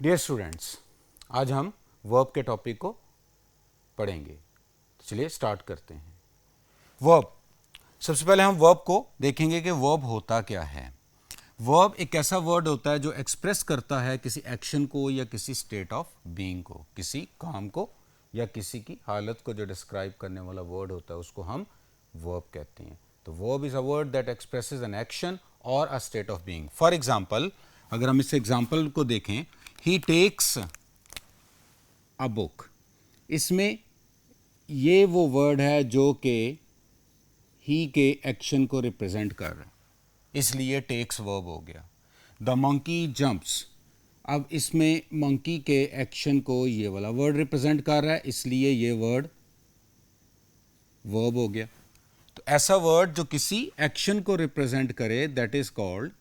Dear students, आज हम verb के टॉपिक को पढ़ेंगे। तो चलिए स्टार्ट करते हैं। वर्ब, सबसे पहले हम वर्ब को देखेंगे कि वर्ब होता क्या है। वर्ब एक ऐसा वर्ड होता है जो एक्सप्रेस करता है किसी एक्शन को या किसी स्टेट ऑफ बीइंग को, किसी काम को या किसी की हालत को जो डिस्क्राइब करने वाला वर्ड होता है उसको हम वर्ब कहते हैं। तो verb is a word that expresses an action और a state of being. For example, अगर हम इस एग्जाम्पल को देखें, ही टेक्स अ बुक, इसमें ये वो वर्ड है जो कि ही के एक्शन को रिप्रेजेंट कर रहा है, इसलिए टेक्स वर्ब हो गया। द मंकी जंप्स, अब इसमें मंकी के एक्शन को ये वाला वर्ड रिप्रेजेंट कर रहा है, इसलिए ये वर्ड वर्ब हो गया। तो ऐसा वर्ड जो किसी एक्शन को रिप्रेजेंट करे दैट इज कॉल्ड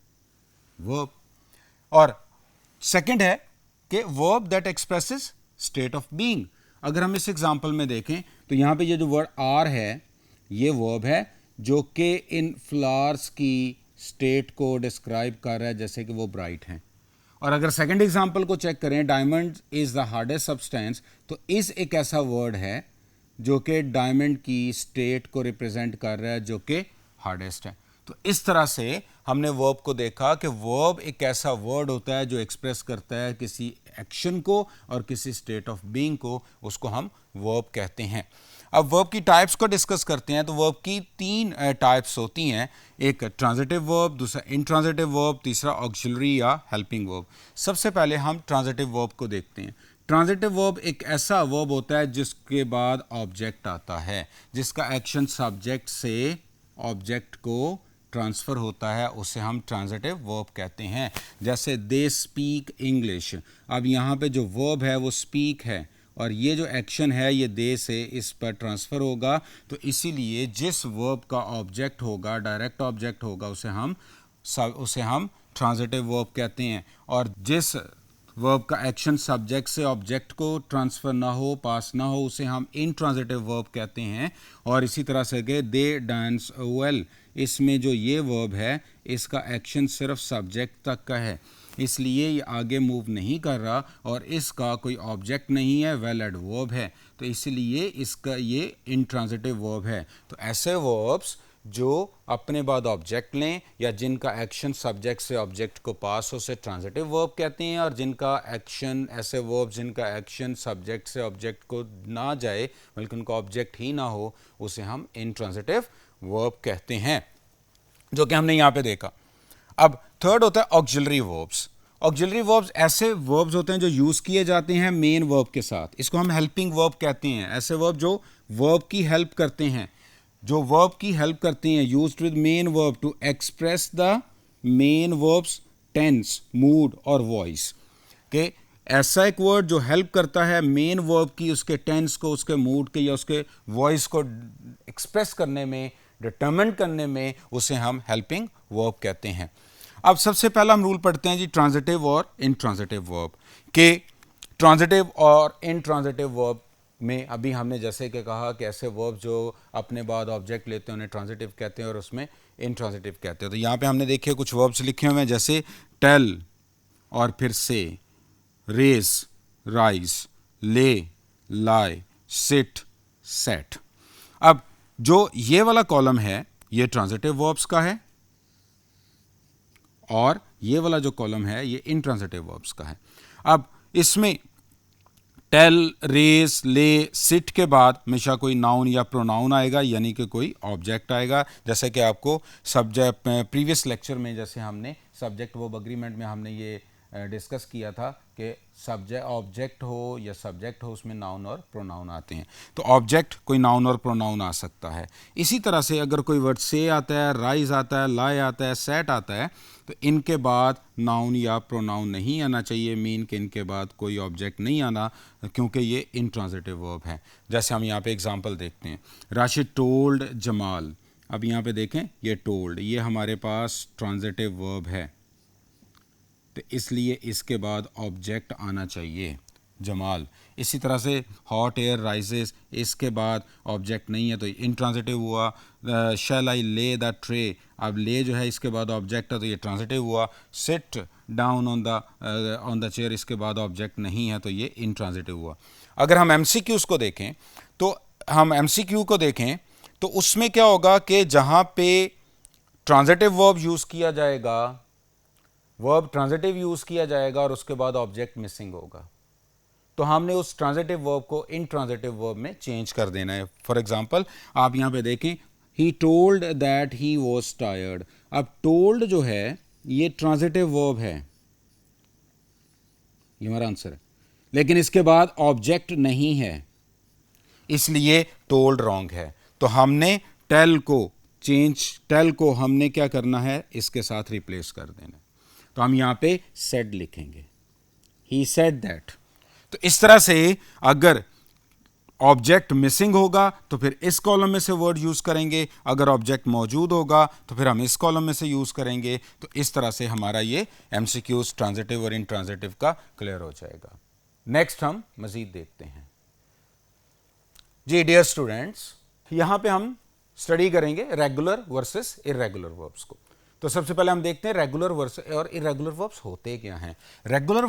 वर्ब। और सेकंड है कि verb that expresses state of being. अगर हम इस एग्जांपल में देखें तो यहाँ पे ये जो वर्ड आर है ये वर्ब है जो कि इन फ्लावर्स की स्टेट को डिस्क्राइब कर रहा है, जैसे कि वो ब्राइट हैं। और अगर सेकंड एग्जांपल को चेक करें, diamond is the hardest substance, तो इस एक ऐसा वर्ड है जो कि डायमंड की स्टेट को रिप्रेजेंट कर रहा है जो कि हार्डेस्ट है। तो इस तरह से हमने वर्ब को देखा कि वर्ब एक ऐसा वर्ड होता है जो एक्सप्रेस करता है किसी एक्शन को और किसी स्टेट ऑफ बीइंग को, उसको हम वर्ब कहते हैं। अब वर्ब की टाइप्स को डिस्कस करते हैं। तो वर्ब की तीन टाइप्स होती हैं, एक ट्रांजिटिव वर्ब, दूसरा इंट्रांजिटिव वर्ब, तीसरा ऑक्सिलरी या हेल्पिंग वर्ब। सबसे पहले हम ट्रांजिटिव वर्ब को देखते हैं। ट्रांजिटिव वर्ब एक ऐसा वर्ब होता है जिसके बाद ऑब्जेक्ट आता है, जिसका एक्शन सब्जेक्ट से ऑब्जेक्ट को ट्रांसफ़र होता है, उसे हम ट्रांजिटिव वर्ब कहते हैं। जैसे दे स्पीक इंग्लिश, अब यहाँ पे जो वर्ब है वो स्पीक है और ये जो एक्शन है ये दे से इस पर ट्रांसफ़र होगा, तो इसीलिए जिस वर्ब का ऑब्जेक्ट होगा, डायरेक्ट ऑब्जेक्ट होगा, उसे हम ट्रांजिटिव वर्ब कहते हैं। और जिस वर्ब का एक्शन सब्जेक्ट से ऑब्जेक्ट को ट्रांसफ़र ना हो, पास ना हो, उसे हम इनट्रांजिटिव वर्ब कहते हैं। और इसी तरह से कि दे डांस वेल, इसमें जो ये वर्ब है इसका एक्शन सिर्फ सब्जेक्ट तक का है, इसलिए ये आगे मूव नहीं कर रहा और इसका कोई ऑब्जेक्ट नहीं है, वेल एडवर्ब है, तो इसलिए इसका ये इनट्रांजिटिव वर्ब है। तो ऐसे वर्ब्स जो अपने बाद ऑब्जेक्ट लें या जिनका एक्शन सब्जेक्ट से ऑब्जेक्ट को पास हो, उसे ट्रांजिटिव वर्ब कहते हैं। और जिनका एक्शन, ऐसे वर्ब जिनका एक्शन सब्जेक्ट से ऑब्जेक्ट को ना जाए बल्कि उनका ऑब्जेक्ट ही ना हो, उसे हम इनट्रांजिटिव वर्ब कहते हैं, जो कि हमने यहाँ पे देखा। अब थर्ड होता है ऑक्सिलरी वर्ब्स। ऑक्सिलरी वर्ब्स ऐसे वर्ब्स होते हैं जो यूज़ किए जाते हैं मेन वर्ब के साथ, इसको हम हेल्पिंग वर्ब कहते हैं। ऐसे वर्ब जो वर्ब की हेल्प करते हैं, जो वर्ब की हेल्प करते हैं, used with main verb to express the main verbs tense, mood और वॉइस। कि ऐसा एक वर्ड जो हेल्प करता है मेन वर्ब की, उसके टेंस को, उसके मूड के या उसके वॉइस को एक्सप्रेस करने में, डिटरमिन करने में, उसे हम हेल्पिंग वर्ब कहते हैं। अब सबसे पहला हम रूल पढ़ते हैं जी ट्रांजिटिव और इनट्रांजिटिव वर्ब के। ट्रांजिटिव और इनट्रांजिटिव वर्ब में अभी हमने जैसे कि कहा कि ऐसे वर्ब जो अपने बाद ऑब्जेक्ट लेते हैं उन्हें ट्रांजिटिव कहते हैं और उसमें इनट्रांजिटिव कहते हैं। तो यहाँ पे हमने देखे कुछ वर्ब्स लिखे हुए हैं, जैसे टेल और फिर से, रेस, राइज, ले, लाई, सिट, सेट। अब जो ये वाला कॉलम है ये ट्रांजिटिव वर्ब्स का है और ये वाला जो कॉलम है ये इनट्रांजिटिव वर्ब्स का है। अब इसमें टेल, रेस, ले, सिट के बाद हमेशा कोई नाउन या प्रोनाउन आएगा, यानी कि कोई ऑब्जेक्ट आएगा। जैसे कि आपको सब्जेक्ट प्रीवियस लेक्चर में जैसे हमने सब्जेक्ट वर्ब अग्रीमेंट में हमने ये डिस्कस किया था कि सब्जेक्ट ऑब्जेक्ट हो या सब्जेक्ट हो, उसमें नाउन और प्रोनाउन आते हैं। तो ऑब्जेक्ट कोई नाउन और प्रोनाउन आ सकता है। इसी तरह से अगर कोई वर्ड से आता है, राइज आता है, लाई आता है, सेट आता है, तो इनके बाद नाउन या प्रोनाउन नहीं आना चाहिए, मीन के इनके बाद कोई ऑब्जेक्ट नहीं आना, क्योंकि ये इनट्रांजिटिव वर्ब है। जैसे हम यहाँ पे एग्जांपल देखते हैं, राशिद टोल्ड जमाल। अब यहाँ पे देखें ये टोल्ड, ये हमारे पास ट्रांजिटिव वर्ब है, तो इसलिए इसके बाद ऑब्जेक्ट आना चाहिए। जमाल। इसी तरह से हॉट एयर राइजेस, इसके बाद ऑब्जेक्ट नहीं है तो इंट्रांजिटिव हुआ। शैल आई ले द ट्रे, अब ले जो है इसके बाद ऑब्जेक्ट है तो ये ट्रांजिटिव हुआ। Sit down on the chair, इसके बाद ऑब्जेक्ट नहीं है तो ये इंट्रांजिटिव हुआ। अगर हम एमसीक्यूज़ को देखें तो उसमें क्या होगा कि जहाँ पे ट्रांजिटिव वर्ब यूज़ किया जाएगा, वर्ब ट्रांजिटिव यूज़ किया जाएगा और उसके बाद ऑब्जेक्ट मिसिंग होगा, तो हमने उस ट्रांजिटिव वर्ब को इंट्रांजिटिव वर्ब में चेंज कर देना है। फॉर एग्जांपल आप यहाँ पे देखें, he told that he was tired. अब टोल्ड जो है ये ट्रांजिटिव वर्ब है, ये हमारा आंसर है, लेकिन इसके बाद ऑब्जेक्ट नहीं है, इसलिए टोल्ड रॉन्ग है। तो हमने टेल को हमने क्या करना है, इसके साथ रिप्लेस कर देना है। तो हम यहाँ पे सेड लिखेंगे, ही सेड दैट। तो इस तरह से अगर ऑब्जेक्ट मिसिंग होगा तो फिर इस कॉलम में से वर्ड यूज करेंगे, अगर ऑब्जेक्ट मौजूद होगा तो फिर हम इस कॉलम में से यूज करेंगे। तो इस तरह से हमारा ये एमसीक्यूज ट्रांजिटिव और इंट्रांजिटिव का क्लियर हो जाएगा। नेक्स्ट हम मजीद देखते हैं जी। डियर स्टूडेंट्स, यहां पे हम स्टडी करेंगे रेगुलर वर्सेस इर्रेगुलर वर्ब्स को। तो सबसे पहले हम देखते हैं रेगुलर वर्ब्स और इर्रेगुलर वर्ब्स होते क्या हैं। इर्रेगुलर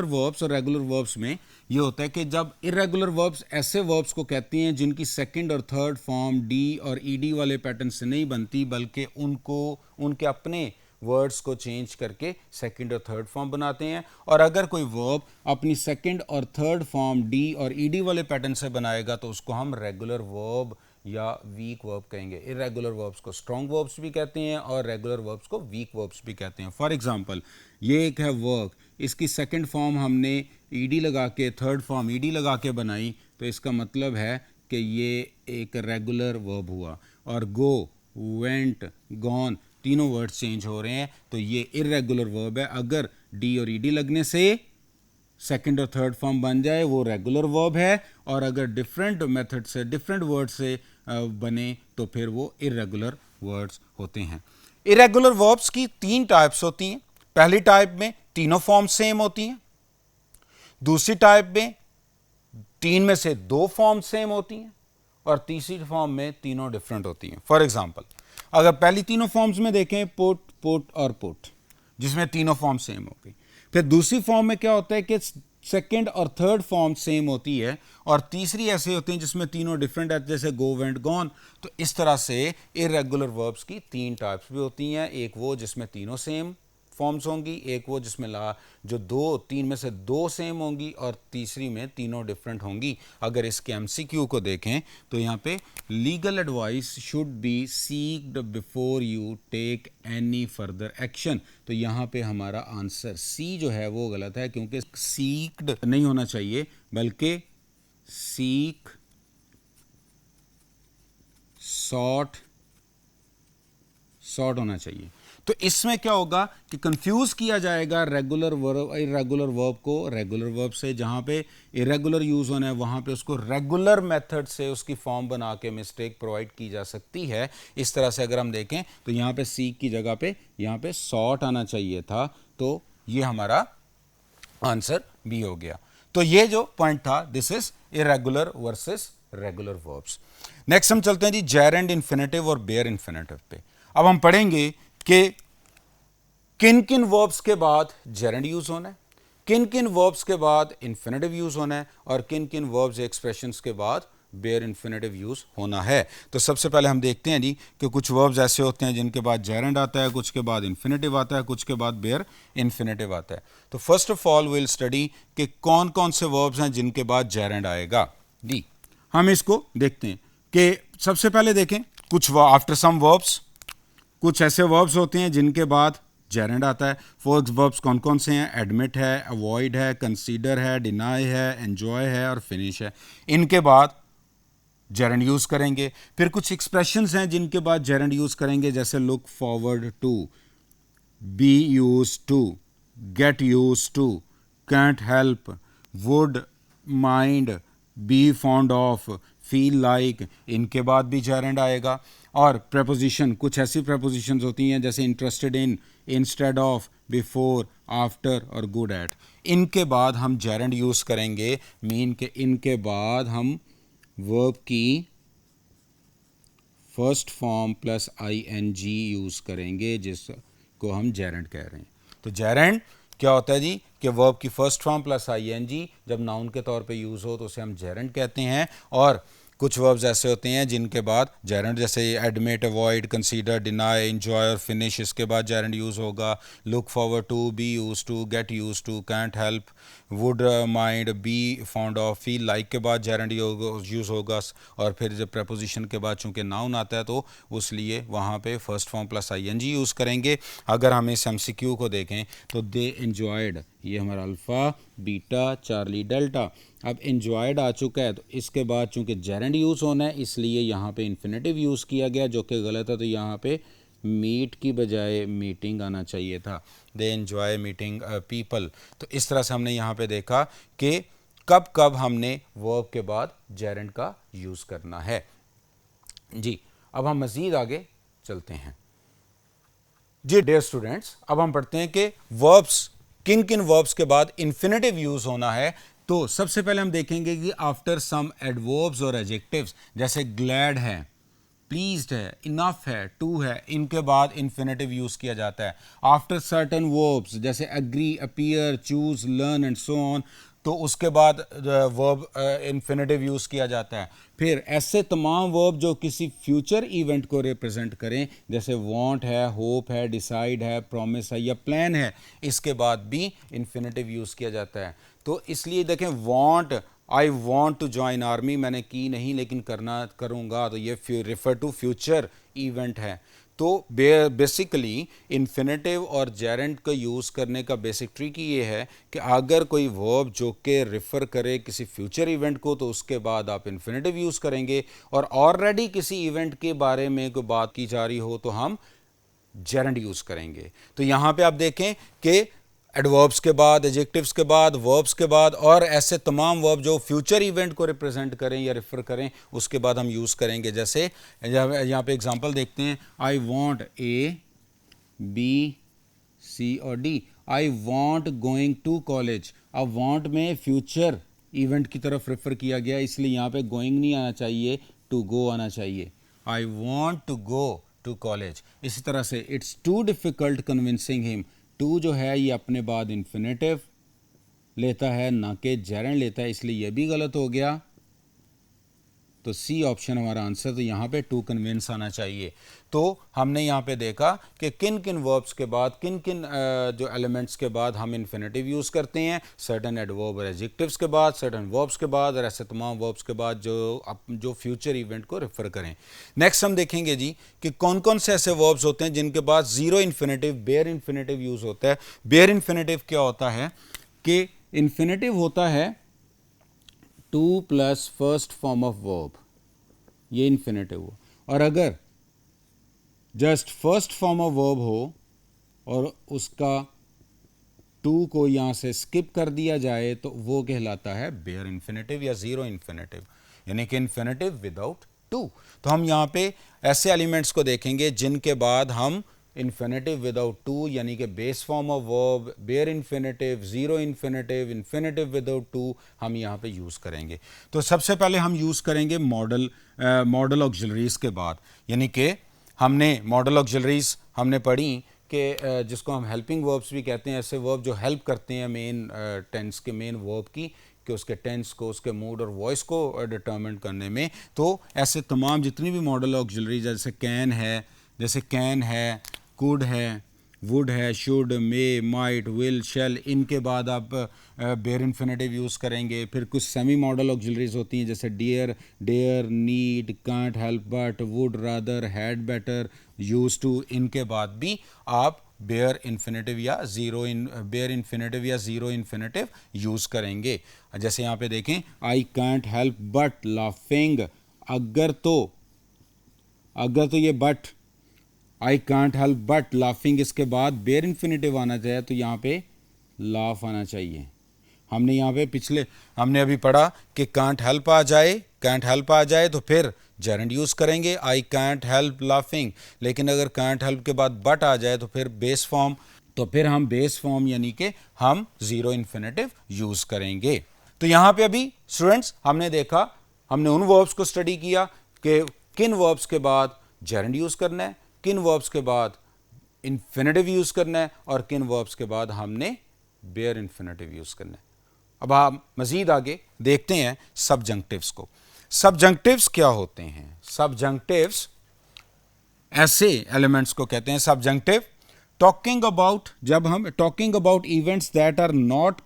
वर्ब्स और रेगुलर वर्ब्स में ये होता है कि जब इर्रेगुलर वर्ब्स ऐसे वर्ब्स को कहती हैं जिनकी सेकंड और थर्ड फॉर्म डी और ईडी वाले पैटर्न से नहीं बनती, बल्कि उनके अपने वर्ड्स को चेंज करके सेकंड और थर्ड फॉर्म बनाते हैं। और अगर कोई वर्ब अपनी सेकंड और थर्ड फॉर्म डी और ईडी वाले पैटर्न से बनाएगा तो उसको हम रेगुलर वर्ब या वीक वर्ब कहेंगे। इर्रेगुलर वर्ब्स को स्ट्रॉन्ग वर्ब्स भी कहते हैं और रेगुलर वर्ब्स को वीक वर्ब्स भी कहते हैं। फॉर एग्जांपल ये एक है वर्क, इसकी सेकंड फॉर्म हमने ईडी लगा के, थर्ड फॉर्म ईडी लगा के बनाई, तो इसका मतलब है कि ये एक रेगुलर वर्ब हुआ। और गो, वेंट, गॉन तीनों वर्ड चेंज हो रहे हैं तो ये इर्रेगुलर वर्ब है। अगर डी और ईडी लगने से सेकंड और थर्ड फॉर्म बन जाए वो रेगुलर वर्ब है, और अगर डिफरेंट मेथड से, डिफरेंट वर्ड से बने तो फिर वो इर्रेगुलर वर्ड्स होते हैं। इर्रेगुलर वर्ब्स की 3 टाइप्स होती हैं। पहली टाइप में तीनों फॉर्म सेम होती हैं, दूसरी टाइप में 3 में से 2 फॉर्म सेम होती हैं, और तीसरी फॉर्म में तीनों डिफरेंट होती हैं। फॉर एग्जाम्पल अगर पहली तीनों फॉर्म्स में देखें, पुट और पुट, जिसमें तीनों फॉर्म सेम हो गई। फिर दूसरी फॉर्म में क्या होता है कि सेकंड और थर्ड फॉर्म सेम होती है, और तीसरी ऐसे होती है जिसमें तीनों डिफरेंट है, जैसे गो, वेंट, गॉन। तो इस तरह से इर्रेगुलर वर्ब्स की 3 टाइप्स भी होती हैं। एक वो जिसमें तीनों सेम फॉर्म्स होंगी, एक वो जिसमें जो 3 में से 2 सेम होंगी, और तीसरी में तीनों डिफरेंट होंगी। अगर इसके एमसीक्यू को देखें तो यहाँ पे legal advice should be seeked before you take any further action. तो यहाँ पे हमारा आंसर सी जो है वो गलत है, क्योंकि सीक्ड नहीं होना चाहिए बल्कि सीक, सॉट होना चाहिए। तो इसमें क्या होगा कि कंफ्यूज किया जाएगा रेगुलर वर्ब, इर्रेगुलर वर्ब को रेगुलर वर्ब से। जहां पे इर्रेगुलर यूज होना है वहां पे उसको रेगुलर मेथड से उसकी फॉर्म बना के मिस्टेक प्रोवाइड की जा सकती है। इस तरह से अगर हम देखें तो यहाँ पे सीक की जगह पे यहाँ पे सॉट आना चाहिए था, तो ये हमारा आंसर बी हो गया। तो ये जो पॉइंट था, this is irregular versus regular verbs. Next हम चलते हैं जी जेरेंड इन्फिनेटिव और बेयर इन्फिनेटिव पे। अब हम पढ़ेंगे कि किन किन वर्ब्स के बाद जेरेंड यूज होना है, किन किन वर्ब्स के बाद इन्फिनेटिव यूज होना है, और किन किन वर्ब्स एक्सप्रेशंस के बाद बेयर इन्फिनेटिव यूज होना है। तो सबसे पहले हम देखते हैं जी कि कुछ वर्ब्स ऐसे होते हैं जिनके बाद जेरेंड आता है, कुछ के बाद इन्फिनेटिव आता है, कुछ के बाद बेयर इन्फिनेटिव आता है। तो first of all will study कि कौन कौन से वर्ब्स हैं जिनके बाद जेरेंड आएगा। डी हम इसको देखते हैं कि सबसे पहले देखें कुछ आफ्टर सम वर्ब्स, कुछ ऐसे वर्ब्स होते हैं जिनके बाद जेरेंड आता है। फोर वर्ब्स कौन कौन से हैं? एडमिट है, अवॉइड है, कंसीडर है, डिनाई है, एंजॉय है और फिनिश है। इनके बाद जेरेंड यूज करेंगे। फिर कुछ एक्सप्रेशंस हैं जिनके बाद जेरेंड यूज करेंगे, जैसे look forward to, be use to, get use to, can't help, would, mind, be fond of, feel like. इनके बाद भी जेरेंड आएगा। और प्रेपोजिशन, कुछ ऐसी प्रेपोजिशंस होती हैं जैसे interested in, instead of, before, after और गुड एट। इनके बाद हम जेरेंड यूज़ करेंगे, मीन के इनके बाद हम वर्ब की first form plus ING use करेंगे, जिसको हम जेरेंड कह रहे हैं। तो जेरेंड क्या होता है जी कि वर्ब की फर्स्ट फॉर्म प्लस ING जब नाउन के तौर पे यूज़ हो तो उसे हम जेरेंड कहते हैं। और कुछ वर्ब्स ऐसे होते हैं जिनके बाद जेरेंड, जैसे admit, avoid, consider, deny, enjoy और फिनिश, इसके बाद जेरेंड यूज़ होगा। Look forward to, be use to, get use to, can't help, would mind, be found of, feel like के बाद जेरेंड यूज़ होगा। और फिर जब प्रपोजिशन के बाद चूंकि नाउन आता है तो उसलिए वहाँ पे first form plus ING use करेंगे। अगर हम इस MCQ को देखें तो दे एंजॉयड, ये हमारा अल्फ़ा, बीटा, चार्ली, डेल्टा। अब एंजॉयड आ चुका है तो इसके बाद चूंकि जेरेंड यूज़ होना है इसलिए यहाँ पे इन्फिनेटिव यूज़ किया गया, जो कि गलत है। तो यहाँ पे मीट की बजाय मीटिंग आना चाहिए था। They enjoy meeting people. तो इस तरह से हमने यहाँ पे देखा कि कब कब हमने वर्ब के बाद जेरेंड का यूज़ करना है जी। अब हम मज़ीद आगे चलते हैं जी। डियर स्टूडेंट्स, अब हम पढ़ते हैं कि वर्ब्स, किन किन वर्ब्स के बाद इन्फिनेटिव यूज़ होना है। तो सबसे पहले हम देखेंगे कि आफ्टर सम एडवर्ब्स और एडजेक्टिव्स, जैसे ग्लैड है, प्लीज्ड है, इनफ है, टू है, इनके बाद इन्फिनेटिव यूज़ किया जाता है। आफ्टर सर्टन वर्ब्स जैसे agree, appear, choose, learn and so on, तो उसके बाद वर्ब इन्फिनेटिव यूज़ किया जाता है। फिर ऐसे तमाम वर्ब जो किसी फ्यूचर इवेंट को रिप्रेजेंट करें, जैसे वांट है, होप है, डिसाइड है, प्रॉमिस है या प्लान है, इसके बाद भी इन्फिनेटिव यूज़ किया जाता है। तो इसलिए देखें, want, I want to join army, मैंने की नहीं लेकिन करूँगा, तो ये रेफर टू फ्यूचर इवेंट है। तो बेसिकली इन्फिनेटिव और जेरेंड का यूज़ करने का बेसिक ट्रिक ये है कि अगर कोई वर्ब जो कि रेफ़र करे किसी फ्यूचर इवेंट को तो उसके बाद आप इन्फिनेटिव यूज़ करेंगे, और ऑलरेडी किसी इवेंट के बारे में कोई बात की जा रही हो तो हम जेरेंड यूज़ करेंगे। तो यहाँ पे आप देखें कि एडवर्ब्स के बाद, एडजेक्टिव्स के बाद, वर्ब्स के बाद और ऐसे तमाम वर्ब जो फ्यूचर इवेंट को रिप्रेजेंट करें या रेफर करें उसके बाद हम यूज़ करेंगे। जैसे यहाँ पे एग्जांपल देखते हैं, I want A, B, C और D। I want going to college. अब वॉन्ट में फ्यूचर इवेंट की तरफ रेफर किया गया, इसलिए यहाँ पे गोइंग नहीं आना चाहिए, टू गो आना चाहिए। I want to go to college. इसी तरह से it's too difficult convincing him, to जो है ये अपने बाद इन्फिनेटिव लेता है ना कि जेरेंड लेता है, इसलिए ये भी गलत हो गया। तो C ऑप्शन हमारा आंसर। तो यहाँ पे टू कन्विंस आना चाहिए। तो हमने यहाँ पे देखा कि किन किन वर्ब्स के बाद, किन किन जो एलिमेंट्स के बाद हम इन्फिनेटिव यूज़ करते हैं, सर्टन एडवर्ब और एडजेक्टिव्स के बाद, सर्टन वर्ब्स के बाद और ऐसे तमाम वर्ब्स के बाद जो फ्यूचर इवेंट को रेफर करें। नेक्स्ट हम देखेंगे जी कि कौन कौन से ऐसे वर्ब्स होते हैं जिनके बाद zero infinitive, bare infinitive use होता है। बेयर इन्फिनेटिव क्या होता है कि इन्फिनेटिव होता है to plus first form of verb, ये इन्फिनेटिव हो। और अगर just first form of verb हो और उसका टू को यहाँ से स्किप कर दिया जाए तो वो कहलाता है बेयर इन्फिनेटिव या ज़ीरो इन्फिनेटिव, यानी कि इन्फिनेटिव विदाउट टू। तो हम यहाँ पे ऐसे एलिमेंट्स को देखेंगे जिनके बाद हम इन्फिनेटिव विदाउट टू, यानी कि base form of verb, bare infinitive, zero infinitive, infinitive without to हम यहाँ पे यूज़ करेंगे। तो सबसे पहले हम यूज़ करेंगे मॉडल ऑक्सिलरीज़ के बाद, यानी कि हमने मॉडल ऑक्सिलरीज़ हमने पढ़ी कि जिसको हम हेल्पिंग वर्ब्स भी कहते हैं, ऐसे वर्ब जो हेल्प करते हैं मेन टेंस के, मेन वर्ब की, कि उसके टेंस को, उसके मूड और वॉइस को डिटरमिन करने में। तो ऐसे तमाम जितनी भी मॉडल ऑक्सिलरीज, जैसे कैन है, कुड है, वुड है, should, may, might, will, shall, इनके बाद आप बेयर इन्फिनेटिव यूज़ करेंगे। फिर कुछ सेमी मॉडल ऑक्सिलरीज होती हैं जैसे dare, need, can't help but, would, rather, had, better, use to, इनके बाद भी आप बेयर इन्फिनेटिव या ज़ीरो इन्फिनेटिव यूज़ करेंगे। जैसे यहाँ पे देखें, I can't help but laughing, अगर तो ये but, I can't help but laughing, इसके बाद बेयर इन्फिनेटिव आना चाहिए, तो यहाँ पे लाफ आना चाहिए। हमने यहाँ पे हमने अभी पढ़ा कि कांट हेल्प आ जाए तो फिर जेरेंड यूज़ करेंगे, आई कांट हेल्प लाफिंग। लेकिन अगर कांट हेल्प के बाद बट आ जाए तो फिर बेस फॉर्म तो फिर हम बेस फॉर्म यानी कि हम जीरो इन्फिनेटिव यूज करेंगे। तो यहां पे अभी स्टूडेंट्स हमने देखा, हमने उन वर्ब्स को स्टडी किया कि किन वर्ब्स के बाद जेरेंड यूज करना है, किन वर्ब्स के बाद इन्फिनेटिव यूज करना है, और किन वर्ब्स के बाद हमने बेयर इन्फिनेटिव यूज करना है। अब हम मजीद आगे देखते हैं सबजंक्टिव्स को। सबजंक्टिव्स क्या होते हैं? सबजंक्टिव्स ऐसे एलिमेंट्स को कहते हैं सबजंक्टिव, टॉकिंग अबाउट, जब हम talking about events that are not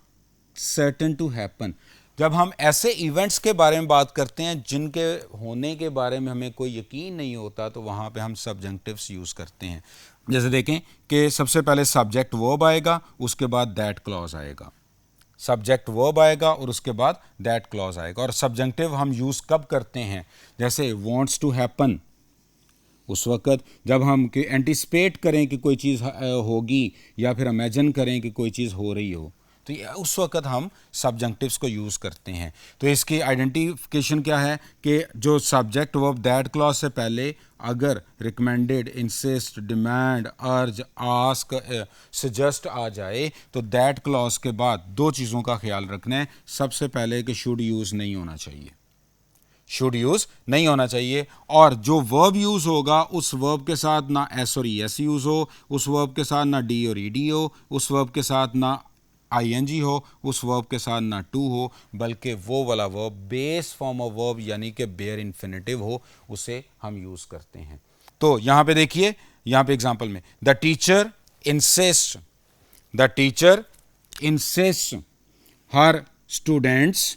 certain to happen, जब हम ऐसे इवेंट्स के बारे में बात करते हैं जिनके होने के बारे में हमें कोई यकीन नहीं होता, तो वहाँ पे हम सबजंक्टिव्स यूज़ करते हैं। जैसे देखें कि सबसे पहले सब्जेक्ट वर्ब आएगा, उसके बाद दैट क्लॉज आएगा। सब्जेक्ट वर्ब आएगा और उसके बाद दैट क्लॉज आएगा। और सब्जंक्टिव हम यूज़ कब करते हैं? जैसे वॉन्ट्स टू हैपन, उस वक़्त जब हम कि एंटिसिपेट करें कि कोई चीज़ होगी, या फिर इमेजिन करें कि कोई चीज़ हो रही हो, तो उस वक़्त हम सब्जंक्टिव्स को यूज़ करते हैं। तो इसकी आइडेंटिफिकेशन क्या है कि जो सब्जेक्ट वर्ब दैट क्लॉज से पहले अगर रिकमेंडेड, इंसिस्ट, डिमांड, अर्ज, आस्क, सजेस्ट आ जाए, तो दैट क्लॉज के बाद दो चीज़ों का ख्याल रखना है। सबसे पहले कि शुड यूज़ नहीं होना चाहिए, शुड यूज नहीं होना चाहिए। और जो वर्ब यूज होगा उस वर्ब के साथ ना एस और ई एस यूज हो, उस वर्ब के साथ ना डी और ई डी हो, उस वर्ब के साथ ना आई एन जी हो, उस वर्ब के साथ ना टू हो, बल्कि वो वाला verb base form of verb यानी कि बेयर इन्फिनेटिव हो, उसे हम यूज करते हैं। तो यहां पे देखिए, यहां पे एग्जांपल में the teacher insist, the teacher insist her students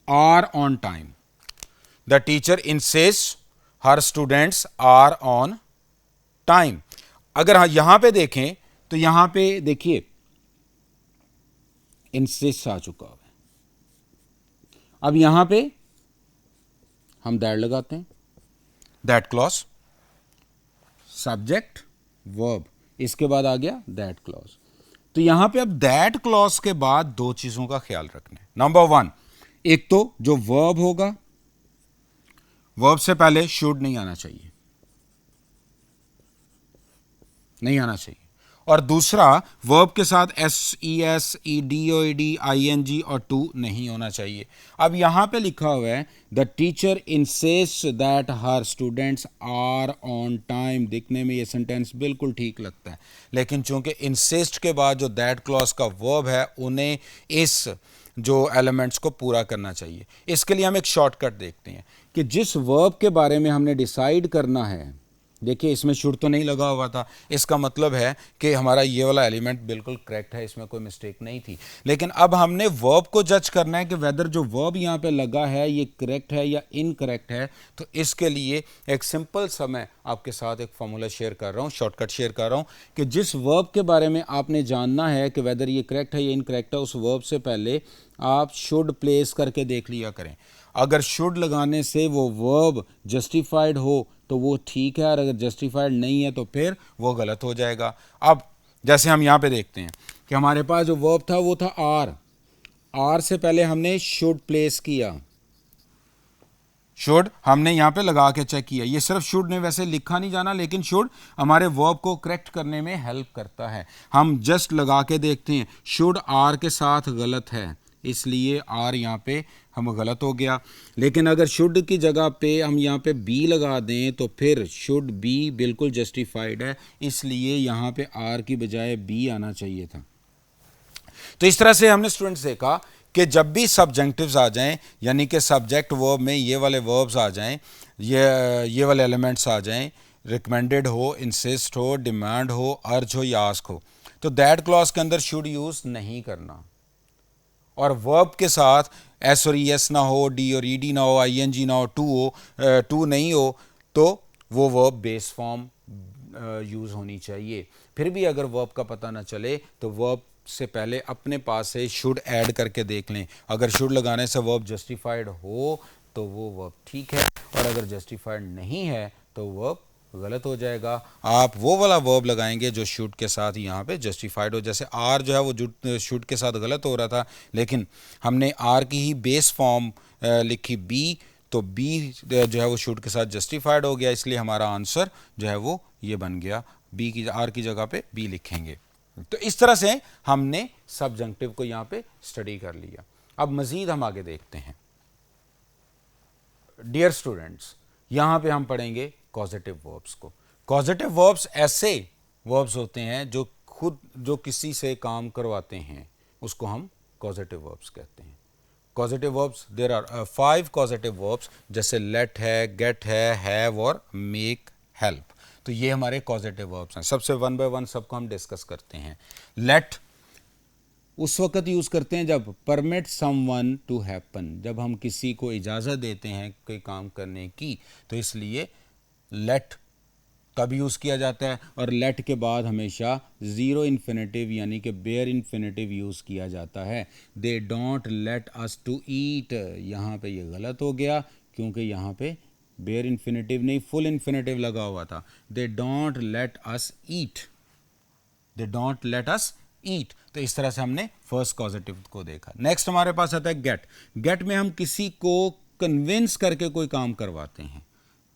are on time. The teacher insists her students are on time. अगर यहां पे देखें तो यहां पे देखिए insist आ चुका है। अब यहां पे हम दैट लगाते हैं, दैट क्लॉज, सब्जेक्ट वर्ब, इसके बाद आ गया दैट क्लॉज। तो यहां पे अब दैट क्लॉज के बाद दो चीजों का ख्याल रखना है। नंबर वन, एक तो जो वर्ब होगा, वर्ब से पहले शुड नहीं आना चाहिए, नहीं आना चाहिए। और दूसरा, वर्ब के साथ S E S, E D O E D, I N G और टू नहीं होना चाहिए। अब यहां पे लिखा हुआ है the teacher insist that her students are on time. दिखने में ये सेंटेंस बिल्कुल ठीक लगता है, लेकिन चूंकि इंसिस्ट के बाद जो दैट क्लॉज का वर्ब है, उन्हें इस जो एलिमेंट्स को पूरा करना चाहिए। इसके लिए हम एक शॉर्टकट देखते हैं कि जिस वर्ब के बारे में हमने डिसाइड करना है, देखिए इसमें शुड तो नहीं लगा हुआ था, इसका मतलब है कि हमारा ये वाला एलिमेंट बिल्कुल करेक्ट है, इसमें कोई मिस्टेक नहीं थी। लेकिन अब हमने वर्ब को जज करना है कि वेदर जो वर्ब यहाँ पे लगा है ये करेक्ट है या इनकरेक्ट है। तो इसके लिए एक सिंपल सा मैं आपके साथ एक फॉर्मूला शेयर कर रहा हूँ, शॉर्टकट शेयर कर रहा हूँ कि जिस वर्ब के बारे में आपने जानना है कि वेदर ये करेक्ट है या इनकरेक्ट है, उस वर्ब से पहले आप शुड प्लेस करके देख लिया करें। अगर शुड लगाने से वो वर्ब जस्टिफाइड हो तो वो ठीक है, और अगर जस्टिफाइड नहीं है तो फिर वो गलत हो जाएगा। अब जैसे हम यहाँ पे देखते हैं कि हमारे पास जो वर्ब था वो था आर, आर से पहले हमने शुड प्लेस किया, शुड हमने यहाँ पे लगा के चेक किया। ये सिर्फ शुड ने वैसे लिखा नहीं जाना, लेकिन शुड हमारे वर्ब को करेक्ट करने में हेल्प करता है। हम जस्ट लगा के देखते हैं, शुड आर के साथ गलत है, इसलिए आर यहाँ पे हम गलत हो गया। लेकिन अगर शुड की जगह पे हम यहाँ पे बी लगा दें तो फिर शुड बी बिल्कुल जस्टिफाइड है, इसलिए यहाँ पे आर की बजाय बी आना चाहिए था। तो इस तरह से हमने स्टूडेंट्स देखा कि जब भी सब्जेक्टिव्स आ जाएं, यानी कि सब्जेक्ट वर्ब में ये वाले वर्ब्स आ जाएं, ये वाले एलिमेंट्स आ जाएं, रिकमेंडेड हो, इंसिस्ट हो, डिमांड हो, अर्ज हो या आस्क हो, तो दैट क्लॉज के अंदर शुड यूज नहीं करना। और वर्ब के साथ एस और ई एस ना हो, डी और ई डी ना हो, आई एन जी ना हो, टू नहीं हो, तो वो वर्ब बेस फॉर्म यूज़ होनी चाहिए। फिर भी अगर वर्ब का पता ना चले तो वर्ब से पहले अपने पास से शुड ऐड करके देख लें। अगर शुड लगाने से वर्ब जस्टिफाइड हो तो वो वर्ब ठीक है, और अगर जस्टिफाइड नहीं है तो वर्ब गलत हो जाएगा। आप वो वाला वर्ब लगाएंगे जो शुड के साथ यहाँ पे जस्टिफाइड हो। जैसे आर जो है वो शुड के साथ गलत हो रहा था, लेकिन हमने आर की ही बेस फॉर्म लिखी बी, तो बी जो है वो शुड के साथ जस्टिफाइड हो गया, इसलिए हमारा आंसर जो है वो ये बन गया बी की, आर की जगह पे बी लिखेंगे। तो इस तरह से हमने सब्जंक्टिव को यहाँ पे स्टडी कर लिया। अब मज़ीद हम आगे देखते हैं। डियर स्टूडेंट्स, यहाँ पे हम पढ़ेंगे कॉजेटिव वर्ब्स को। कॉजेटिव वर्ब्स ऐसे वर्ब्स होते हैं जो किसी से काम करवाते हैं, उसको हम कॉजेटिव वर्ब्स कहते हैं। Causative verbs, there are 5 causative verbs, जैसे लेट है, गेट है, हैव और मेक, हेल्प। तो ये हमारे कॉजेटिव वर्ब्स हैं। सबसे वन बाय वन सबको हम डिस्कस करते हैं। लेट उस वक्त यूज़ करते हैं जब परमिट समवन टू हैपन, जब हम किसी को इजाज़त देते हैं कोई काम करने की, तो इसलिए लेट कब यूज़ किया जाता है। और लेट के बाद हमेशा ज़ीरो इन्फिनेटिव यानी कि बेयर इन्फिनेटिव यूज़ किया जाता है। They don't let us to eat, यहाँ पे ये गलत हो गया क्योंकि यहाँ पे बेयर इन्फिनेटिव नहीं फुल इन्फिनेटिव लगा हुआ था। They don't let us eat, they don't let us eat. तो इस तरह से हमने फर्स्ट कॉजेटिव को देखा। नेक्स्ट हमारे पास आता है गेट। गेट में हम किसी को कन्विंस करके कोई काम करवाते हैं।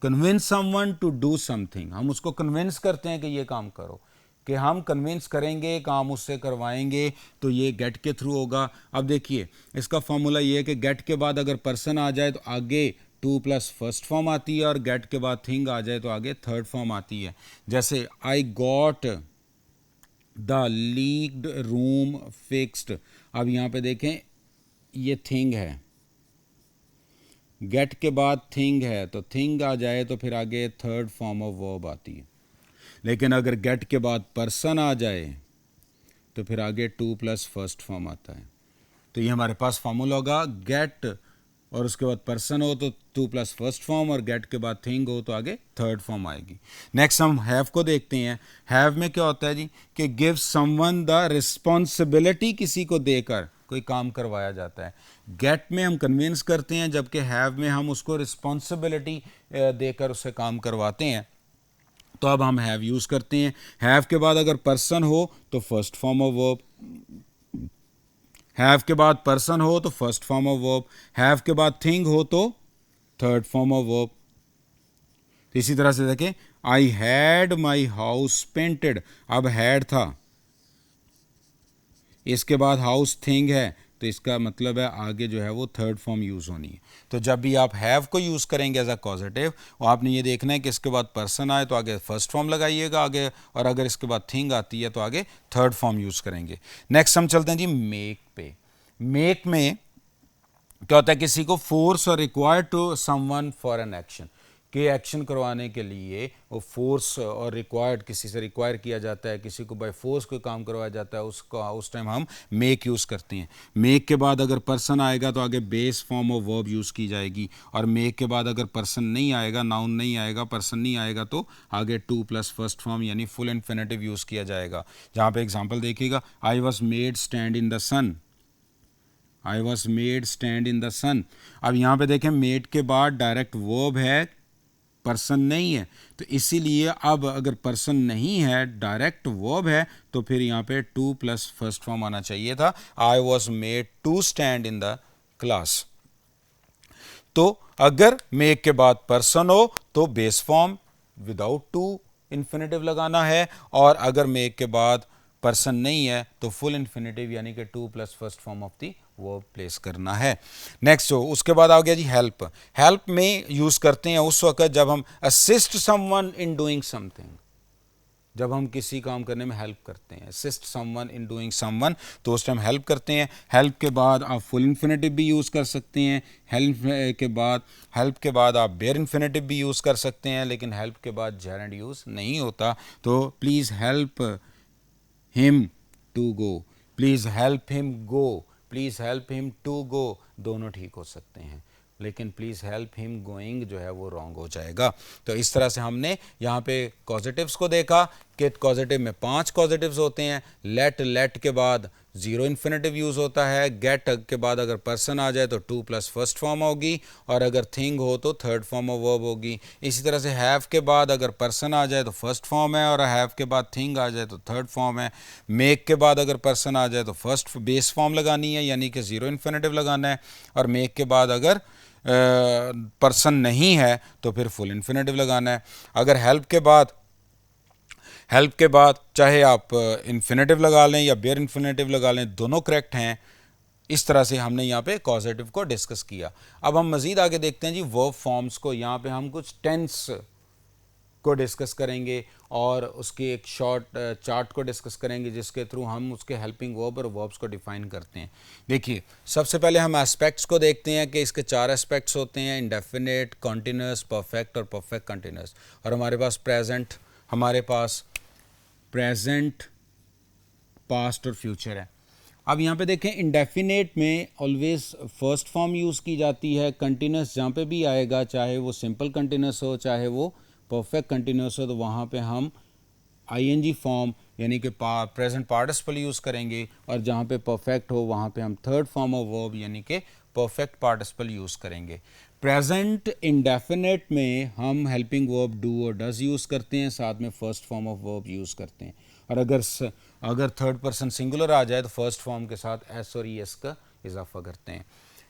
Convince someone to do something, हम उसको कन्विंस करते हैं कि ये काम करो, कि हम कन्विंस करेंगे, काम उससे करवाएंगे, तो ये गेट के थ्रू होगा। अब देखिए इसका फॉर्मूला ये है कि गेट के बाद अगर पर्सन आ जाए तो आगे टू प्लस फर्स्ट फॉर्म आती है, और गेट के बाद थिंग आ जाए तो आगे थर्ड फॉर्म आती है। जैसे I got the leaked room fixed. अब यहाँ पे देखें ये थिंग है, गेट के बाद थिंग है, तो थिंग आ जाए तो फिर आगे थर्ड फॉर्म ऑफ वर्ब आती है। लेकिन अगर गेट के बाद पर्सन आ जाए तो फिर आगे टू प्लस फर्स्ट फॉर्म आता है। तो ये हमारे पास फॉर्मूला होगा गेट और उसके बाद पर्सन हो तो टू प्लस फर्स्ट फॉर्म, और गेट के बाद थिंग हो तो आगे थर्ड फॉर्म आएगी। नेक्स्ट हम हैव को देखते हैं। हैव में क्या होता है जी कि गिव समवन द रिस्पॉन्सिबिलिटी, किसी को देकर कोई काम करवाया जाता है। गेट में हम कन्विंस करते हैं, जबकि हैव में हम उसको रिस्पॉन्सिबिलिटी देकर उससे काम करवाते हैं। तो अब हम हैव यूज़ करते हैं। हैव के बाद अगर पर्सन हो तो first form of verb, have के बाद पर्सन हो तो first form of verb, have के बाद थिंग हो तो थर्ड फॉर्म ऑफ वर्ब। इसी तरह से देखें I had my house painted, अब हैड था, इसके बाद हाउस थिंग है, तो इसका मतलब है आगे जो है वो थर्ड फॉर्म यूज़ होनी है। तो जब भी आप हैव को यूज़ करेंगे एज अ पॉजिटिव, वो आपने ये देखना है कि इसके बाद पर्सन आए तो आगे फर्स्ट फॉर्म लगाइएगा आगे, और अगर इसके बाद थिंग आती है तो आगे थर्ड फॉर्म यूज़ करेंगे। नेक्स्ट हम चलते हैं जी मेक पे। मेक में क्या होता है, किसी को फोर्स और require to someone for an action, के एक्शन करवाने के लिए वो फोर्स और रिक्वायर्ड, किसी से रिक्वायर किया जाता है, किसी को बाय फोर्स कोई काम करवाया जाता है, उसका उस टाइम हम मेक यूज़ करते हैं। मेक के बाद अगर पर्सन आएगा तो आगे base form of verb use की जाएगी, और मेक के बाद अगर पर्सन नहीं आएगा, नाउन नहीं आएगा, पर्सन नहीं आएगा, तो आगे टू प्लस फर्स्ट फॉर्म यानी फुल इन्फिनेटिव यूज़ किया जाएगा। जहाँ पे एग्जाम्पल देखिएगा, I was made stand in the sun, I was made stand in the sun. अब यहाँ पे देखें मेड के बाद डायरेक्ट वर्ब है, पर्सन नहीं है, तो इसीलिए अब अगर पर्सन नहीं है, डायरेक्ट वर्ब है, तो फिर यहाँ पे टू प्लस फर्स्ट फॉर्म आना चाहिए था, I was made to stand in the class. तो अगर मेक के बाद पर्सन हो तो base form without to infinitive लगाना है, और अगर मेक के बाद पर्सन नहीं है तो फुल इन्फिनेटिव यानी कि to plus first form of the वो प्लेस करना है। नेक्स्ट हो उसके बाद आ गया जी हेल्प। हेल्प में यूज़ करते हैं उस वक्त जब हम assist someone in doing something, जब हम किसी काम करने में हेल्प करते हैं, assist someone in doing someone, तो उस टाइम हेल्प करते हैं। हेल्प के बाद आप फुल इन्फिनेटिव भी यूज़ कर सकते हैं, हेल्प के बाद आप बेयर इन्फिनेटिव भी यूज़ कर सकते हैं, लेकिन हेल्प के बाद जेरेंड यूज़ नहीं होता। तो please help him to go, please help him go, please help him to go, दोनों ठीक हो सकते हैं, लेकिन प्लीज़ हेल्प हिम गोइंग जो है वो रॉन्ग हो जाएगा। तो इस तरह से हमने यहाँ पे कॉजेटिव्स को देखा कि कॉजेटिव में 5 कॉजेटिव्स होते हैं। लेट के बाद ज़ीरो इन्फिनेटिव यूज़ होता है, गेट के बाद अगर पर्सन आ जाए तो टू प्लस फर्स्ट फॉर्म होगी, और अगर थिंग हो तो थर्ड फॉर्म ऑफ वर्ब होगी। इसी तरह से हैव के बाद अगर पर्सन आ जाए तो फर्स्ट फॉर्म है, और हैव के बाद थिंग आ जाए तो थर्ड फॉर्म है। मेक के बाद अगर पर्सन आ जाए तो फर्स्ट बेस फॉर्म लगानी है यानी कि ज़ीरो इन्फिनेटिव लगाना है, और मेक के बाद अगर पर्सन नहीं है तो फिर फुल इन्फिनेटिव लगाना है। अगर हेल्प के बाद हेल्प के बाद चाहे आप इन्फिनेटिव लगा लें या बेयर इन्फिनेटिव लगा लें, दोनों करेक्ट हैं। इस तरह से हमने यहाँ पे कॉजेटिव को डिस्कस किया। अब हम मज़ीद आगे देखते हैं जी वर्ब फॉर्म्स को। यहाँ पे हम कुछ टेंस को डिस्कस करेंगे और उसके एक शॉर्ट चार्ट को डिस्कस करेंगे जिसके थ्रू हम उसके हेल्पिंग वर्ब और वर्ब्स को डिफाइन करते हैं। देखिए, सबसे पहले हम एस्पेक्ट्स को देखते हैं कि इसके 4 एस्पेक्ट्स होते हैं, इंडेफिनेट, कॉन्टिन्यूस, परफेक्ट और परफेक्ट कंटिन्यूस। और हमारे पास प्रेजेंट, पास्ट और फ्यूचर है। अब यहाँ पे देखें, इंडेफिनेट में ऑलवेज फर्स्ट फॉर्म यूज़ की जाती है। कंटिन्यूस जहाँ पे भी आएगा, चाहे वो सिंपल कंटिन्यूस हो चाहे वो परफेक्ट कंटिन्यूस हो, तो वहाँ पे हम आईएनजी फॉर्म यानी कि प्रेजेंट पार्टिसिपल यूज़ करेंगे। और जहाँ पे परफेक्ट हो वहाँ पे हम थर्ड फॉर्म ऑफ वर्ब यानी कि परफेक्ट पार्टिसिपल यूज़ करेंगे। प्रेजेंट इंडेफिनेट में हम हेल्पिंग वर्ब डू और डज यूज़ करते हैं, साथ में first form of verb use करते हैं। और अगर थर्ड पर्सन सिंगुलर आ जाए तो फर्स्ट फॉर्म के साथ एस और ई एस का इजाफा करते हैं।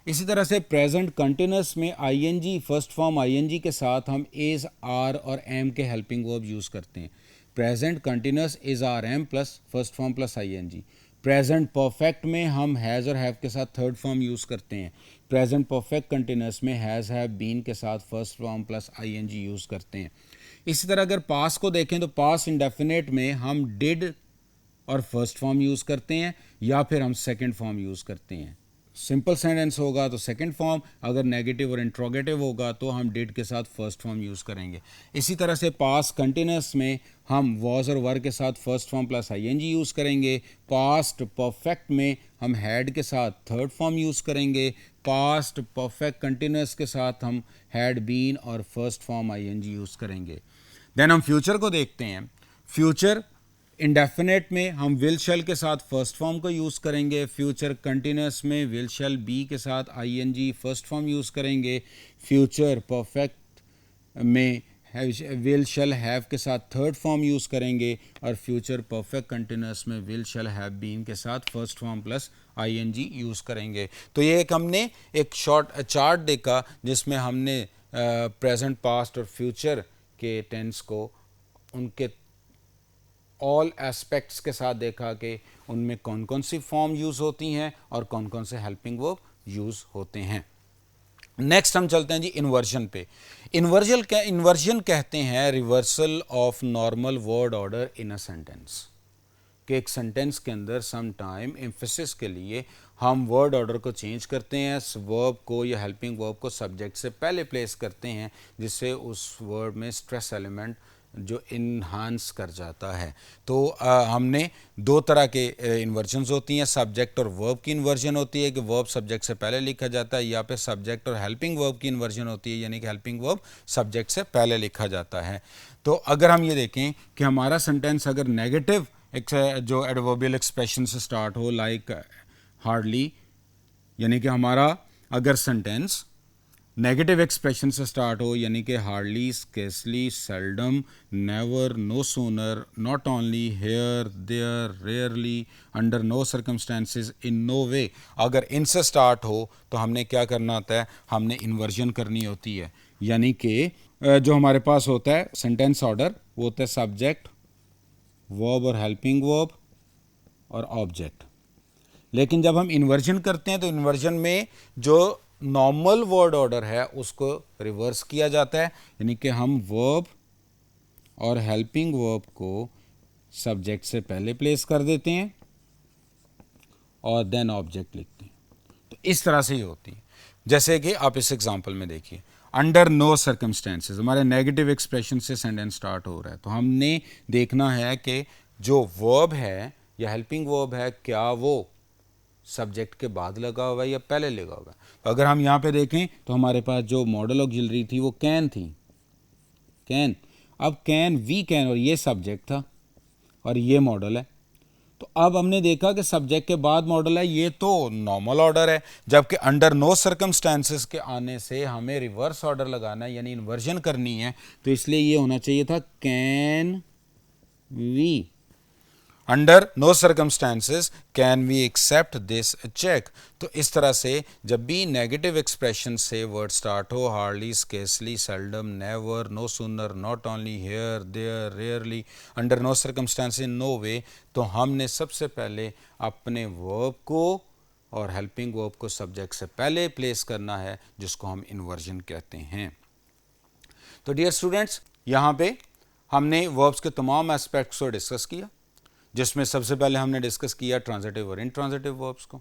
इसी तरह से प्रेजेंट कंटिन्यूस में आईएनजी फर्स्ट फॉर्म आईएनजी के साथ हम इज, आर और एम के हेल्पिंग वर्ब यूज़ करते हैं। Present continuous is, are, am plus first form plus ING. Present perfect में हम हैज़ और हैव के साथ थर्ड फॉर्म यूज़ करते हैं। प्रेजेंट परफेक्ट कंटिन्यूस में हैज़, हैव, बीन के साथ first form plus ING use करते हैं। इसी तरह अगर पास को देखें तो पास इंडेफिनेट में हम डिड और फर्स्ट फॉर्म यूज़ करते हैं या फिर हम सेकंड फॉर्म यूज़ करते हैं। सिंपल सेंटेंस होगा तो सेकंड फॉर्म, अगर नेगेटिव और इंट्रोगेटिव होगा तो हम डिड के साथ फर्स्ट फॉर्म यूज़ करेंगे। इसी तरह से पास कंटिन्यूस में हम वॉज और वर के साथ first form plus ING use करेंगे। पास्ट परफेक्ट में हम हैड के साथ थर्ड फॉर्म यूज़ करेंगे। पास्ट परफेक्ट कंटिन्यूस के साथ हम हैड, बीन और फर्स्ट फॉर्म आईएनजी यूज़ करेंगे। देन हम फ्यूचर को देखते हैं। फ्यूचर इंडेफिनेट में हम विल शैल के साथ फर्स्ट फॉर्म को यूज़ करेंगे। फ्यूचर कंटिन्यूस में विल शैल बी के साथ आईएनजी फर्स्ट फॉर्म यूज़ करेंगे। फ्यूचर परफेक्ट में विल शैल हैव के साथ थर्ड फॉर्म यूज़ करेंगे। और फ्यूचर परफेक्ट कंटिन्यूस में विल शैल हैव बीन के साथ first form plus ING use करेंगे। तो ये हमने एक शॉर्ट चार्ट देखा जिसमें हमने प्रेजेंट, पास्ट और फ्यूचर के टेंस को उनके ऑल एस्पेक्ट्स के साथ देखा कि उनमें कौन कौन सी फॉर्म यूज़ होती हैं और कौन कौन से हेल्पिंग वर्ब यूज़ होते हैं। नेक्स्ट हम चलते हैं जी इन्वर्जन पे। इन्वर्जन कहते हैं reversal of normal word order in a sentence. कि एक सेंटेंस के अंदर सम टाइम एम्फेसिस के लिए हम वर्ड ऑर्डर को चेंज करते हैं, वर्ब को या हेल्पिंग वर्ब को सब्जेक्ट से पहले प्लेस करते हैं, जिससे उस वर्ड में स्ट्रेस एलिमेंट जो इन्हांस कर जाता है। तो हमने दो तरह के इन्वर्जन्स होती हैं, सब्जेक्ट और वर्ब की इन्वर्जन होती है कि वर्ब सब्जेक्ट से पहले लिखा जाता है, या फिर सब्जेक्ट और हेल्पिंग वर्ब की इन्वर्जन होती है यानी कि हेल्पिंग वर्ब सब्जेक्ट से पहले लिखा जाता है। तो अगर हम ये देखें कि हमारा सेंटेंस अगर नेगेटिव एक जो एडवर्बियल एक्सप्रेशन से स्टार्ट हो, लाइक हार्डली, यानी कि हमारा अगर सेंटेंस नेगेटिव एक्सप्रेशन से स्टार्ट हो यानी कि hardly, scarcely, seldom, never, no sooner, not only, here, there, rarely, under no circumstances, in no way, अगर इनसे स्टार्ट हो तो हमने क्या करना होता है, हमने इन्वर्जन करनी होती है। यानी कि जो हमारे पास होता है सेंटेंस ऑर्डर वो होता है सब्जेक्ट, वर्ब और हेल्पिंग वर्ब और ऑब्जेक्ट। लेकिन जब हम इन्वर्जन करते हैं तो इन्वर्जन में जो नॉर्मल वर्ड ऑर्डर है उसको रिवर्स किया जाता है, यानी कि हम वर्ब और हेल्पिंग वर्ब को सब्जेक्ट से पहले प्लेस कर देते हैं और देन ऑब्जेक्ट लिखते हैं। तो इस तरह से ही होती है। जैसे कि आप इस एग्जांपल में देखिए, अंडर नो सर्कमस्टेंसेस, हमारे नेगेटिव एक्सप्रेशन से सेंटेंस स्टार्ट हो रहा है, तो हमने देखना है कि जो वर्ब है या हेल्पिंग वर्ब है क्या वो सब्जेक्ट के बाद लगा हुआ है या पहले लगा हुआ है। तो अगर हम यहाँ पे देखें तो हमारे पास जो मॉडल ऑक्सिलरी थी वो कैन थी, कैन। अब कैन, वी कैन, और ये सब्जेक्ट था और ये मॉडल है। तो अब हमने देखा कि सब्जेक्ट के बाद मॉडल है, ये तो नॉर्मल ऑर्डर है, जबकि अंडर नो सर्कमस्टेंसेस के आने से हमें रिवर्स ऑर्डर लगाना है यानी इन्वर्जन करनी है। तो इसलिए ये होना चाहिए था can we. Under no circumstances can we accept this cheque. तो इस तरह से जब भी नेगेटिव एक्सप्रेशन से वर्ड स्टार्ट हो, hardly, scarcely, seldom, never, no sooner, not only, here, there, rarely, under no circumstances, no way, तो हमने सबसे पहले अपने वर्ब को और हेल्पिंग वर्ब को सब्जेक्ट से पहले प्लेस करना है, जिसको हम इन्वर्जन कहते हैं। तो डियर स्टूडेंट्स, यहाँ पे हमने वर्ब्स के तमाम एस्पेक्ट्स को डिस्कस किया, जिसमें सबसे पहले हमने डिस्कस किया ट्रांजिटिव और इंट्रांजिटिव वर्ब्स को,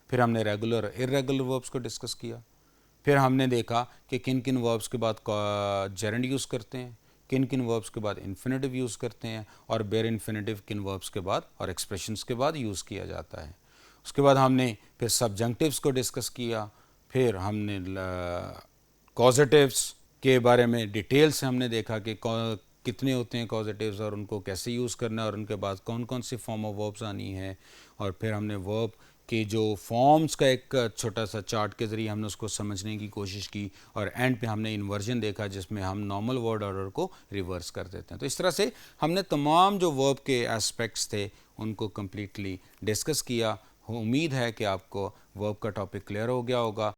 फिर हमने रेगुलर और इर्रेगुलर वर्ब्स को डिस्कस किया, फिर हमने देखा कि किन किन वर्ब्स के बाद जेरेंड यूज़ करते हैं, किन किन वर्ब्स के बाद इन्फिनेटिव यूज़ करते हैं, और बेयर इन्फिनेटिव किन वर्ब्स के बाद और एक्सप्रेशंस के बाद यूज़ किया जाता है। उसके बाद हमने फिर सब्जंक्टिव्स को डिस्कस किया, फिर हमने कॉजेटिव्स के बारे में डिटेल से हमने देखा कि कितने होते हैं कॉजेटिव्स और उनको कैसे यूज़ करना है और उनके बाद कौन कौन सी फॉर्म ऑफ वर्ब्स आनी है। और फिर हमने वर्ब की जो फॉर्म्स का एक छोटा सा चार्ट के ज़रिए हमने उसको समझने की कोशिश की, और एंड पे हमने इन्वर्जन देखा जिसमें हम नॉर्मल वर्ड ऑर्डर को रिवर्स कर देते हैं। तो इस तरह से हमने तमाम जो वर्ब के एस्पेक्ट्स थे उनको कम्प्लीटली डिस्कस किया। उम्मीद है कि आपको वर्ब का टॉपिक क्लियर हो गया होगा।